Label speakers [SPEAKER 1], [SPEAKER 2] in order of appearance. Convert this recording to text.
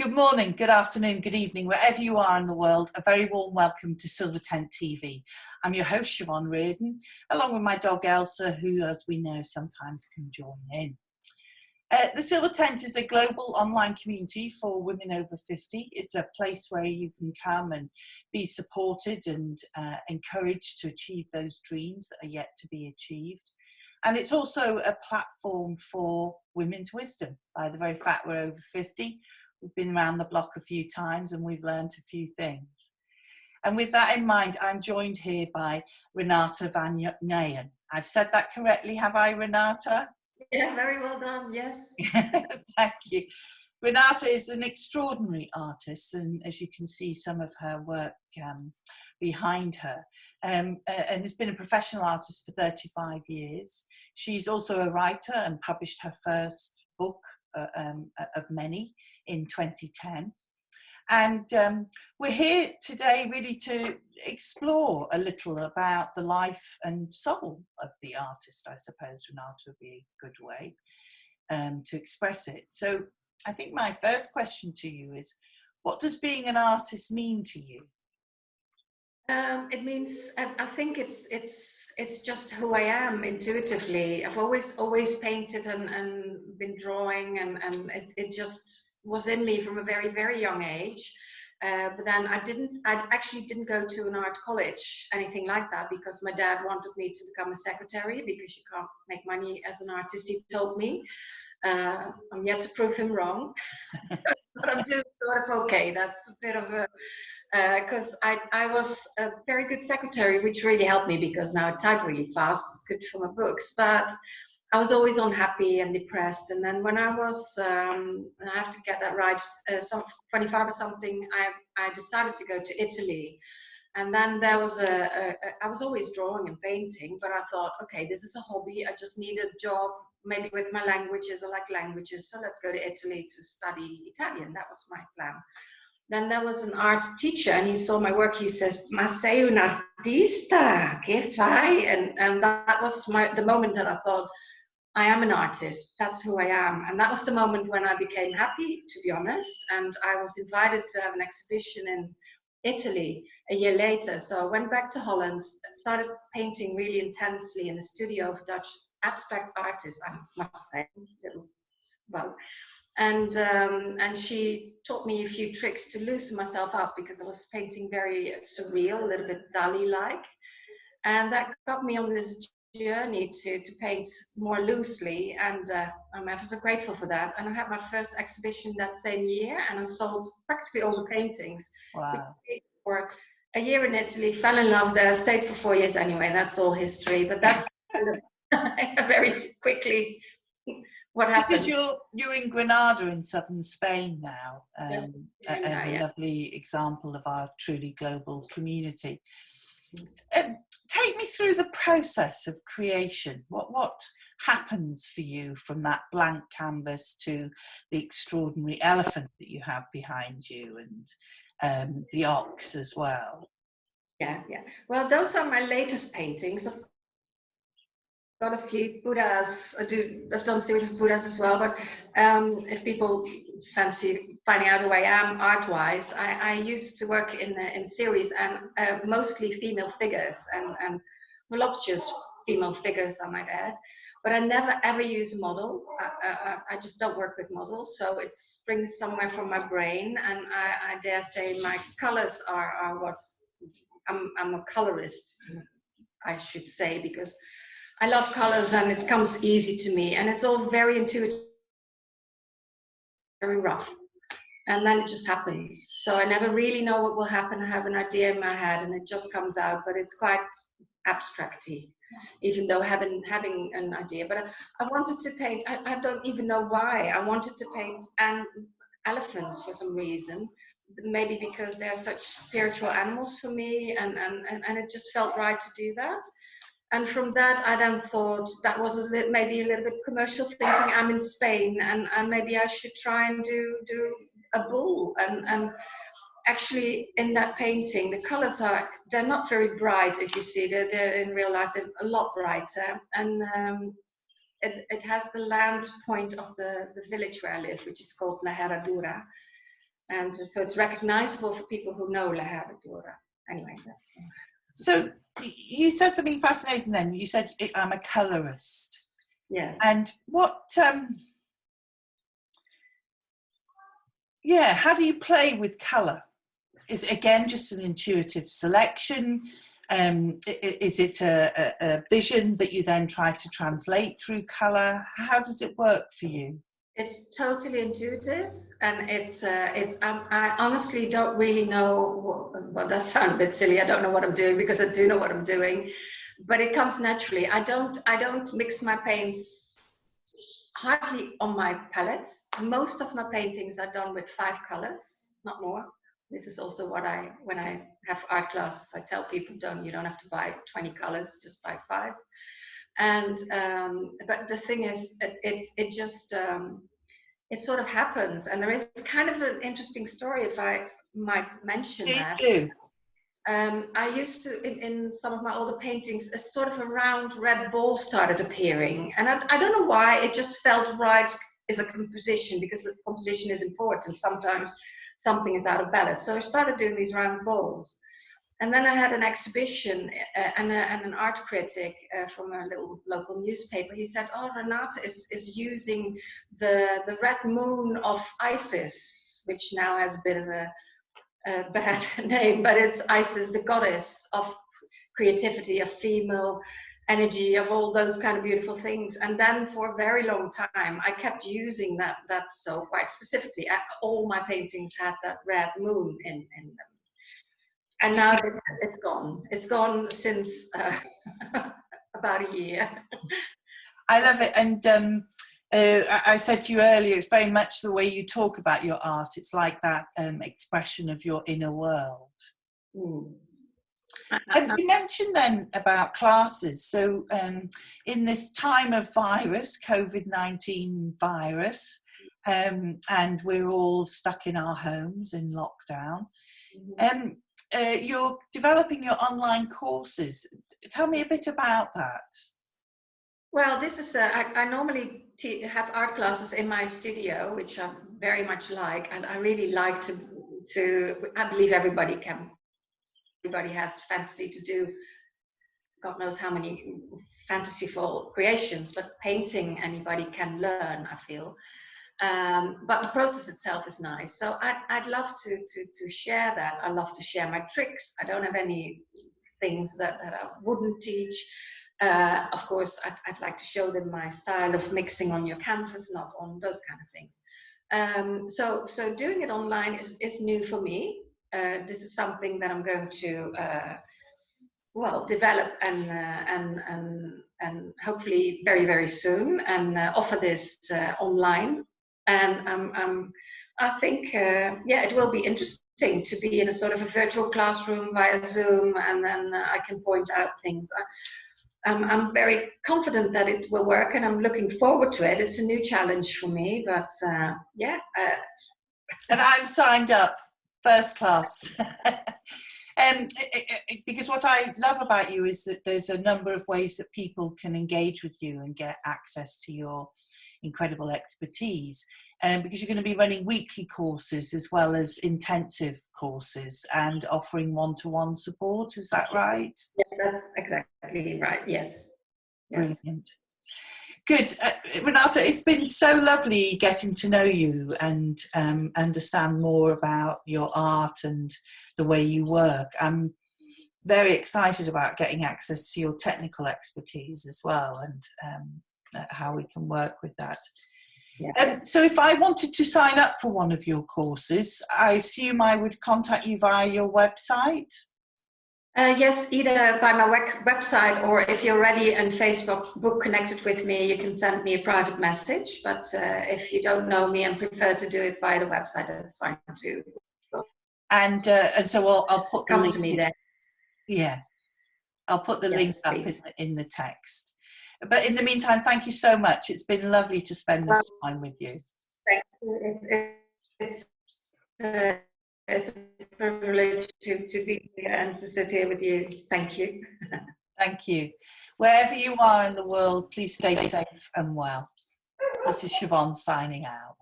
[SPEAKER 1] Good morning, good afternoon, good evening, wherever you are in the world, a very warm welcome to Silver Tent TV. I'm your host, Siobhan Riordan, along with my dog Elsa, who, as we know, sometimes can join in. The Silver Tent is a global online community for women over 50. It's a place where you can come and be supported and encouraged to achieve those dreams that are yet to be achieved. And it's also a platform for women's wisdom. By the very fact we're over 50, we've been around the block a few times and we've learned a few things. And with that in mind, I'm joined here by Renate van Nijen. I've said that correctly, have I, Renate?
[SPEAKER 2] Yeah, very well done, yes.
[SPEAKER 1] Thank you. Renate is an extraordinary artist, and as you can see some of her work behind her, and has been a professional artist for 35 years. She's also a writer and published her first book of many in 2010. And we're here today really to explore a little about the life and soul of the artist. I suppose Renate would be a good way to express it. So I think my first question to you is, what does being an artist mean to you?
[SPEAKER 2] It means, I think it's just who I am intuitively. I've always painted and been drawing, and it just was in me from a very, very young age. But then I actually didn't go to an art college, anything like that, because my dad wanted me to become a secretary because you can't make money as an artist, he told me. I'm yet to prove him wrong, but I'm doing sort of okay. That's a bit of a, because I was a very good secretary, which really helped me because now I type really fast. It's good for my books, but I was always unhappy and depressed. And then when I was, I have to get that right, 25 or something, I decided to go to Italy. And then there was I was always drawing and painting, but I thought, okay, this is a hobby. I just need a job, maybe with my languages. I like languages, so let's go to Italy to study Italian. That was my plan. Then there was an art teacher, and he saw my work. He says, "Ma sei un artista, che fai?" And that was the moment that I thought, I am an artist. That's who I am. And that was the moment when I became happy, to be honest. And I was invited to have an exhibition in Italy a year later. So I went back to Holland, started painting really intensely in the studio of Dutch abstract artists, I must say. Well, and she taught me a few tricks to loosen myself up because I was painting very surreal, a little bit Dali-like. And that got me on this journey to paint more loosely, and I'm ever so grateful for that. And I had my first exhibition that same year, and I sold practically all the paintings.
[SPEAKER 1] Wow.
[SPEAKER 2] For a year in Italy, fell in love there, stayed for 4 years anyway. That's all history, but that's kind of very quickly what happened.
[SPEAKER 1] Because you're in Granada in southern Spain now,
[SPEAKER 2] Yes,
[SPEAKER 1] a lovely example of our truly global community. Take me through the process of creation. What happens for you from that blank canvas to the extraordinary elephant that you have behind you, and the ox as well?
[SPEAKER 2] Yeah. Well, those are my latest paintings. I've got a few Buddhas. I've done a series of Buddhas as well, but if people fancy finding out who I am art-wise, I used to work in series, and mostly female figures and voluptuous female figures, I might add. But I never ever use a model. I just don't work with models, so it springs somewhere from my brain, and I dare say my colors are what's. I'm a colorist, I should say, because I love colors and it comes easy to me, and it's all very intuitive, very rough, and then it just happens. So I never really know what will happen. I have an idea in my head and it just comes out, but it's quite abstract-y, even though having an idea. But I wanted to paint, I don't even know why, I wanted to paint elephants for some reason, maybe because they're such spiritual animals for me, and it just felt right to do that. And from that, I then thought that was maybe a little bit commercial thinking. I'm in Spain, and maybe I should try and do a bull. And actually, in that painting, the colors they're not very bright. If you see, they're in real life, they're a lot brighter. And it has the land point of the village where I live, which is called La Herradura. And so it's recognizable for people who know La Herradura. Anyway.
[SPEAKER 1] So you said something fascinating then. You said, I'm a colorist.
[SPEAKER 2] Yeah.
[SPEAKER 1] And what, how do you play with colour? Is it, again, just an intuitive selection? Is it a vision that you then try to translate through colour? How does it work for you?
[SPEAKER 2] It's totally intuitive, and I honestly don't really know. Well, that sounds a bit silly. I don't know what I'm doing, because I do know what I'm doing, but it comes naturally. I don't mix my paints hardly on my palettes. Most of my paintings are done with 5 colors, not more. This is also what when I have art classes, I tell people, you don't have to buy 20 colors, just buy 5. And but the thing is, it just it sort of happens. And there is kind of an interesting story, if I might mention.
[SPEAKER 1] Please
[SPEAKER 2] that.
[SPEAKER 1] do.
[SPEAKER 2] I used to, in some of my older paintings, a sort of a round red ball started appearing, and I don't know why, it just felt right as a composition, because the composition is important. Sometimes something is out of balance, so I started doing these round balls. And then I had an exhibition, and an art critic from a little local newspaper. He said, "Oh, Renate is using the red moon of Isis," which now has a bit of a bad name, but it's Isis, the goddess of creativity, of female energy, of all those kind of beautiful things. And then for a very long time, I kept using that so quite specifically. All my paintings had that red moon in them. And now it's gone. It's gone since about a year.
[SPEAKER 1] I love it. And I said to you earlier, it's very much the way you talk about your art. It's like that expression of your inner world.
[SPEAKER 2] Mm.
[SPEAKER 1] And you mentioned then about classes. So in this time of virus, COVID-19 virus, and we're all stuck in our homes in lockdown, you're developing your online courses. Tell me a bit about that.
[SPEAKER 2] Well, this is I normally have art classes in my studio, which I very much like, and I really like to. I believe everybody has fantasy to do. God knows how many fantasyful creations, but painting anybody can learn, I feel. But the process itself is nice. So I'd love to share that. I love to share my tricks. I don't have any things that I wouldn't teach. Of course, I'd like to show them my style of mixing on your canvas, not on those kind of things. So doing it online is new for me. This is something that I'm going to develop and hopefully very, very soon, and offer this online. And I think it will be interesting to be in a sort of a virtual classroom via Zoom, and then I can point out things. I'm very confident that it will work, and I'm looking forward to it. It's a new challenge for me, but
[SPEAKER 1] And I'm signed up, first class. Because what I love about you is that there's a number of ways that people can engage with you and get access to your incredible expertise. Because you're going to be running weekly courses as well as intensive courses and offering one-to-one support. Is that right?
[SPEAKER 2] Yeah, that's exactly right. Yes.
[SPEAKER 1] Brilliant. Good. Renate, it's been so lovely getting to know you and understand more about your art and the way you work. I'm very excited about getting access to your technical expertise as well, and how we can work with that.
[SPEAKER 2] Yeah.
[SPEAKER 1] So if I wanted to sign up for one of your courses, I assume I would contact you via your website?
[SPEAKER 2] Yes, either by my website, or if you're already on Facebook connected with me, you can send me a private message. But if you don't know me and prefer to do it via the website, that's fine too.
[SPEAKER 1] And so I'll put the
[SPEAKER 2] Come
[SPEAKER 1] link
[SPEAKER 2] to me there.
[SPEAKER 1] Yeah, I'll put the link up
[SPEAKER 2] please.
[SPEAKER 1] in the text. But in the meantime, thank you so much. It's been lovely to spend this time with you.
[SPEAKER 2] Thank you. It's a privilege to be here and to sit here with you. Thank you.
[SPEAKER 1] Thank you. Wherever you are in the world, please stay safe and well. This is Siobhan signing out.